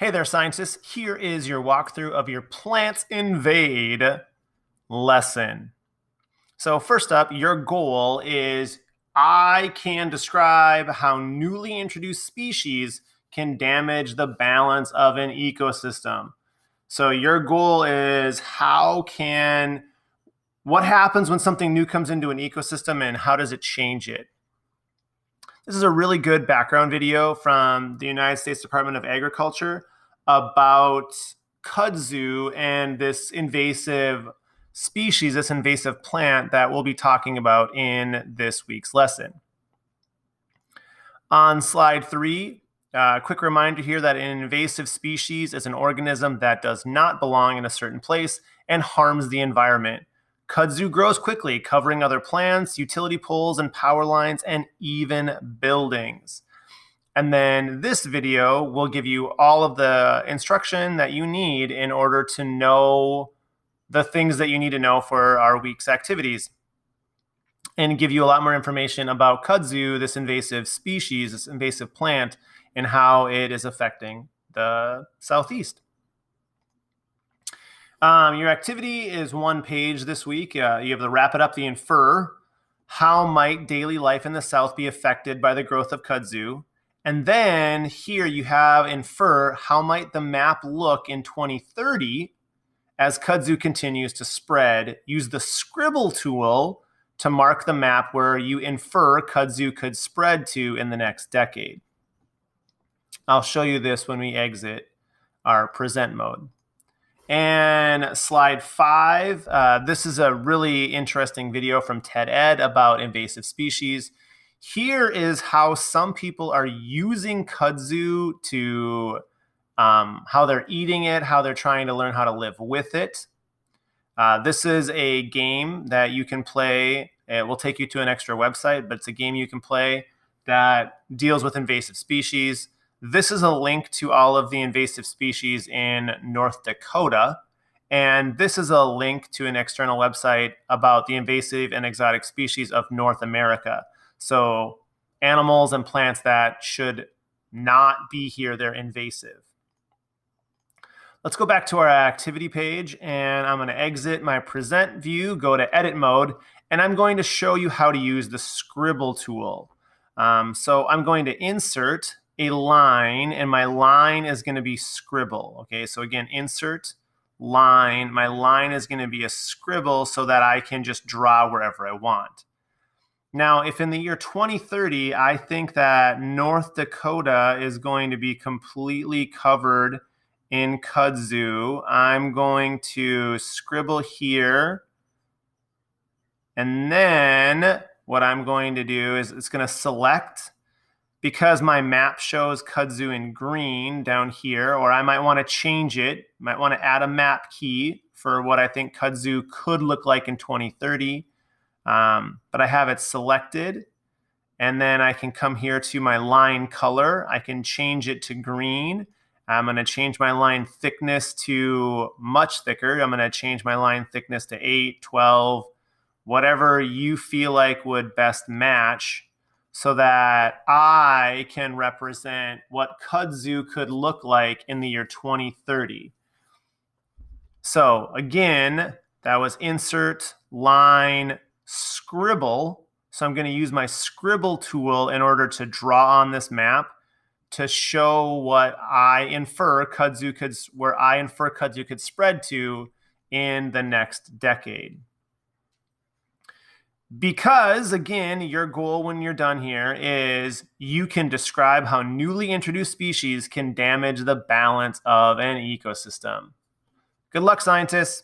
Hey there, scientists. Here is your walkthrough of your Plants Invade lesson. So first up, your goal is I can describe how newly introduced species can damage the balance of an ecosystem. So your goal is what happens when something new comes into an ecosystem and how does it change it? This is a really good background video from the United States Department of Agriculture about kudzu and this invasive species, this invasive plant that we'll be talking about in this week's lesson. On slide 3, a quick reminder here that an invasive species is an organism that does not belong in a certain place and harms the environment. Kudzu grows quickly, covering other plants, utility poles and power lines, and even buildings. And then this video will give you all of the instruction that you need in order to know the things that you need to know for our week's activities, and give you a lot more information about kudzu, this invasive species, this invasive plant, and how it is affecting the Southeast. Your activity is one page this week. You have to wrap it up, the infer. How might daily life in the South be affected by the growth of kudzu? And then here you have infer, how might the map look in 2030 as kudzu continues to spread? Use the scribble tool to mark the map where you infer kudzu could spread to in the next decade. I'll show you this when we exit our present mode. And slide 5, this is a really interesting video from TED Ed about invasive species. Here is how some people are using kudzu to, how they're eating it, how they're trying to learn how to live with it. This is a game that you can play. It will take you to an extra website, but it's a game you can play that deals with invasive species. This is a link to all of the invasive species in North Dakota. And this is a link to an external website about the invasive and exotic species of North America. So animals and plants that should not be here, they're invasive. Let's go back to our activity page, and I'm going to exit my present view, go to edit mode, and I'm going to show you how to use the scribble tool. So I'm going to insert a line, and my line is going to be scribble. Okay, so again, insert line. My line is going to be a scribble so that I can just draw wherever I want. Now, if in the year 2030, I think that North Dakota is going to be completely covered in kudzu, I'm going to scribble here. And then what I'm going to do is it's going to select, because my map shows kudzu in green down here, or I might want to change it, might want to add a map key for what I think kudzu could look like in 2030. But I have it selected, and then I can come here to my line color. I can change it to green. I'm going to change my line thickness to much thicker. I'm going to change my line thickness to 8, 12, whatever you feel like would best match, so that I can represent what kudzu could look like in the year 2030. So again, that was insert, line, scribble. So I'm going to use my scribble tool in order to draw on this map to show what I infer kudzu could spread to in the next decade. Because, again, your goal when you're done here is you can describe how newly introduced species can damage the balance of an ecosystem. Good luck, scientists.